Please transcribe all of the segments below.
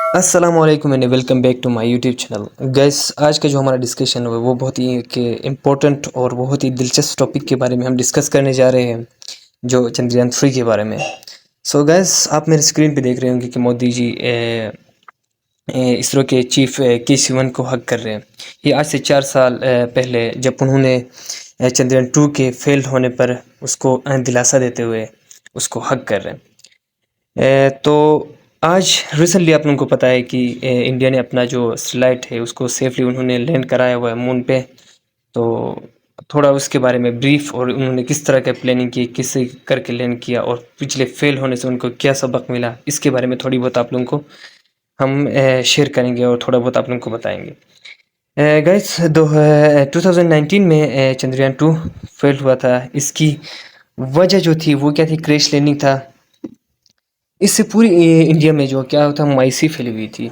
अस्सलामुअलैकुम and welcome back to my YouTube channel guys. आज का जो हमारा डिस्कशन है वो बहुत ही के इम्पोर्टेंट और बहुत ही दिलचस्प टॉपिक के बारे में हम डिस्कस करने जा रहे हैं, जो चंद्रयान 3 के बारे में। सो गैस, आप मेरे स्क्रीन पे देख रहे होंगे कि मोदी जी इसरो के चीफ के सिवन को हक कर रहे हैं। ये आज से 4 साल पहले जब उन्होंने चंद्रयान 2 के फेल होने पर उसको दिलासा देते हुए उसको हक कर रहे हैं। तो आज रिसेंटली आप लोगों को पता है कि इंडिया ने अपना जो सैटेलाइट है उसको सेफली उन्होंने लैंड कराया हुआ है मून पे। तो थोड़ा उसके बारे में ब्रीफ, और उन्होंने किस तरह का प्लानिंग की, किससे करके लैंड किया और पिछले फेल होने से उनको क्या सबक मिला, इसके बारे में थोड़ी बहुत आप लोगों को हम शेयर करेंगे और थोड़ा बहुत आप लोगों को बताएंगे। गाइस, 2019 में चंद्रयान 2 फेल हुआ था। इसकी वजह जो थी वो क्या थी? क्रैश लैंडिंग था। इससे पूरी इंडिया में जो क्या होता मायूसी फैली हुई थी।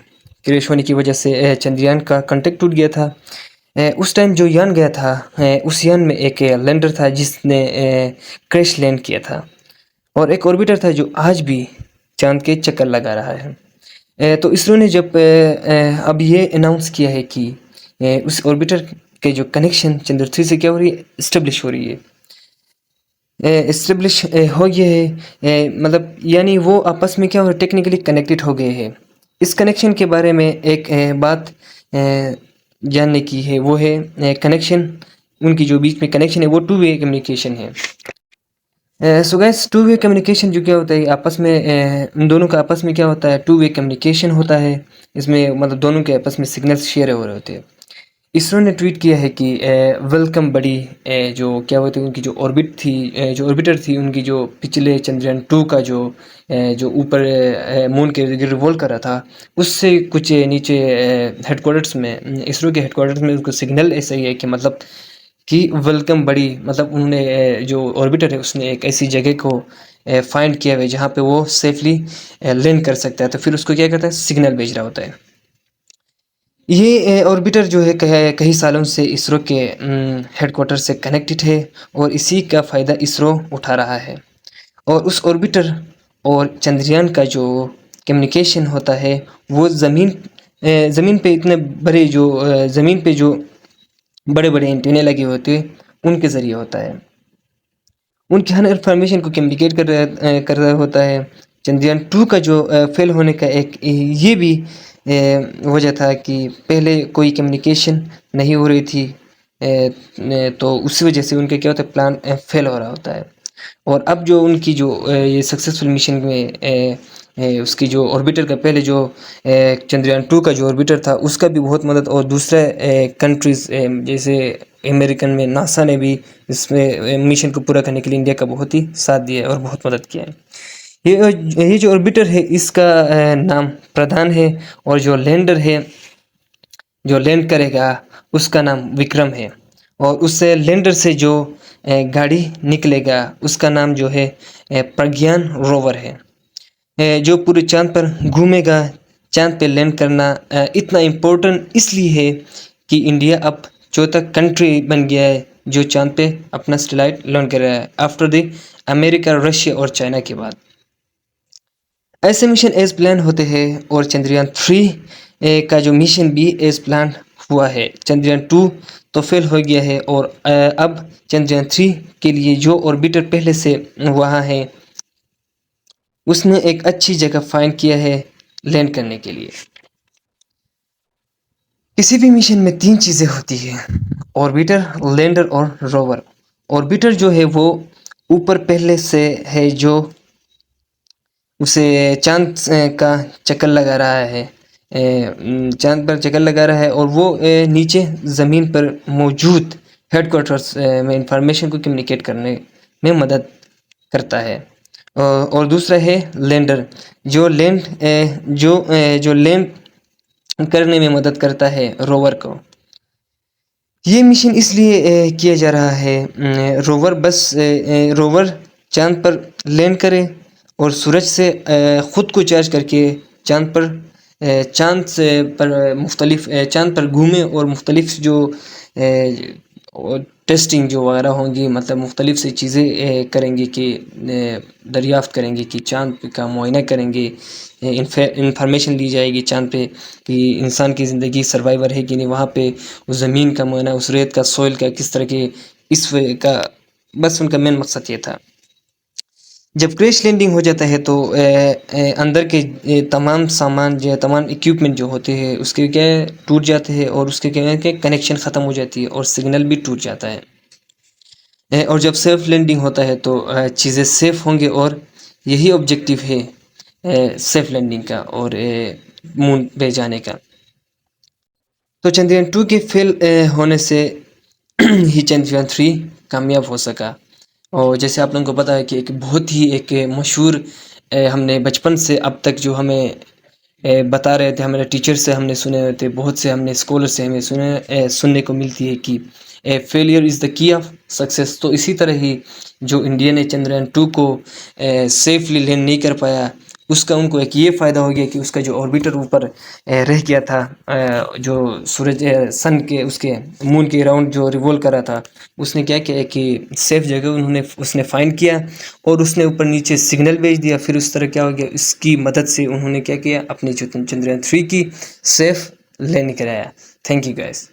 क्रैश होने की वजह से चंद्रयान का कॉन्टैक्ट टूट गया था। उस टाइम जो यान गया था, उस यान में एक लैंडर था जिसने क्रैश लैंड किया था, और एक ऑर्बिटर था जो आज भी चांद के चक्कर लगा रहा है। तो इसरो ने जब अब ये अनाउंस किया है कि उस ऑर्बिटर के जो कनेक्शन चंद्र 3 से क्या हो रही है, इस्टेब्लिश हो रही है, इस्टेब्लिश हो गए हैं, मतलब यानी वो आपस में क्या हो, टेक्निकली कनेक्टेड हो गए हैं। इस कनेक्शन के बारे में एक बात जानने की है, वो है कनेक्शन। उनकी जो बीच में कनेक्शन है वो टू वे कम्युनिकेशन है। So guys, two way communication जो क्या होता है आपस में, उन दोनों का आपस में क्या होता है, टू वे कम्युनिकेशन होता है। इसमें मतलब दोनों के आपस में सिग्नल्स शेयर हो रहे होते हैं। इसरो ने ट्वीट किया है कि वेलकम बड़ी, जो क्या होती है उनकी जो ऑर्बिट थी, जो ऑर्बिटर थी उनकी, जो पिछले चंद्रयान 2 का जो ऊपर मून के इर्द गिर्द रिवॉल्व कर रहा था, उससे कुछ नीचे हेडक्वार्टर्स में, इसरो के हेडक्वार्टर्स में उसको सिग्नल ऐसा ही है कि मतलब कि वेलकम बड़ी, मतलब उन्होंने जो ऑर्बिटर है उसने एक ऐसी जगह को फाइंड किया हुआ है जहाँ पे वो सेफली लैंड कर सकता है। तो फिर उसको क्या करता है, सिग्नल भेज रहा होता है। ये ऑर्बिटर जो है कई सालों से इसरो के हेडक्वार्टर से कनेक्टेड है, और इसी का फ़ायदा इसरो उठा रहा है। और उस ऑर्बिटर और चंद्रयान का जो कम्युनिकेशन होता है वो ज़मीन पे इतने बड़े जो ज़मीन पे जो बड़े बड़े एंटीने लगे होते हैं उनके ज़रिए होता है। उनकी हर इन्फॉर्मेशन को कम्युनिकेट कर रहा होता है। चंद्रयान 2 का जो फेल होने का एक ये भी वजह था कि पहले कोई कम्युनिकेशन नहीं हो रही थी। तो उसी वजह से उनका क्या होता है, प्लान फेल हो रहा होता है। और अब जो उनकी जो ये सक्सेसफुल मिशन में उसकी जो ऑर्बिटर का पहले जो चंद्रयान 2 का जो ऑर्बिटर था उसका भी बहुत मदद, और दूसरे कंट्रीज़ जैसे अमेरिकन में नासा ने भी इसमें मिशन को पूरा करने के लिए इंडिया का बहुत ही साथ दिया है और बहुत मदद किया है। ये जो ऑर्बिटर है इसका नाम प्रधान है, और जो लैंडर है जो लैंड करेगा उसका नाम विक्रम है, और उससे लैंडर से जो गाड़ी निकलेगा उसका नाम जो है प्रज्ञान रोवर है। जो पूरे चांद पर घूमेगा। चांद पे लैंड करना इतना इम्पोर्टेंट इसलिए है कि इंडिया अब चौथा कंट्री बन गया है जो चांद पे अपना सैटेलाइट लॉन्च कर रहा है, आफ्टर द अमेरिका, रशिया और चाइना के बाद। ऐसे मिशन एज प्लान होते हैं, और चंद्रयान 3 का जो मिशन भी एज प्लान हुआ है। चंद्रयान 2 तो फेल हो गया है, और अब चंद्रयान 3 के लिए जो ऑर्बिटर पहले से वहाँ है उसने एक अच्छी जगह फाइंड किया है लैंड करने के लिए। किसी भी मिशन में 3 चीज़ें होती हैं: ऑर्बिटर, लैंडर और रोवर। ऑर्बिटर जो है वो ऊपर पहले से है, जो उसे चाँद का चक्कर लगा रहा है, चाँद पर चक्कर लगा रहा है, और वो नीचे ज़मीन पर मौजूद हेडक्वार्टर्स में इंफॉर्मेशन को कम्युनिकेट करने में मदद करता है। और दूसरा है लैंडर, जो लैंड करने में मदद करता है रोवर को। ये मिशन इसलिए किया जा रहा है, रोवर चाँद पर लैंड करे और सूरज से ख़ुद को चार्ज करके चाँद पर चाँद पर घूमे, और मुख्तलिफ जो टेस्टिंग जो वगैरह होंगी, मतलब मुख्तलिफ सी चीज़ें करेंगे कि दरियाफ़्त करेंगे कि चाँद का मुआयना करेंगे इंफॉर्मेशन ली जाएगी चाँद पे कि इंसान की ज़िंदगी सर्वाइवर है कि नहीं, वहाँ पे उस ज़मीन का माना, उस रेत का, सॉइल का, किस तरह के इस वे का, बस उनका मेन मकसद ये था। जब क्रैश लैंडिंग हो जाता है तो अंदर के तमाम सामान जो है, तमाम इक्विपमेंट जो होते हैं उसके क्या है, टूट जाते हैं और उसके क्या है कि कनेक्शन ख़त्म हो जाती है और सिग्नल भी टूट जाता है। और जब सेफ लैंडिंग होता है तो चीज़ें सेफ होंगे और यही ऑब्जेक्टिव है सेफ लैंडिंग का और मून पे जाने का। तो चंद्रयान 2 के फेल होने से ही चंद्रयान 3 कामयाब हो सका। और जैसे आप लोगों को पता है कि एक बहुत ही एक मशहूर हमने बचपन से अब तक जो हमें बता रहे थे, हमारे टीचर से हमने सुने हुए थे, बहुत से हमने स्कॉलर से हमें सुनने को मिलती है कि failure is the key of success. तो इसी तरह ही जो इंडिया ने चंद्रयान 2 को सेफली लैंड नहीं कर पाया, उसका उनको एक ये फ़ायदा हो गया कि उसका जो ऑर्बिटर ऊपर रह गया था, जो सूरज सन के उसके मून के अराउंड जो रिवॉल्व कर रहा था, उसने क्या किया कि सेफ जगह उसने फाइंड किया और उसने ऊपर नीचे सिग्नल भेज दिया। फिर उस तरह क्या हो गया, इसकी मदद से उन्होंने क्या किया, अपनी जो चंद्रयान 3 की सेफ लैंड कराया। Thank you guys.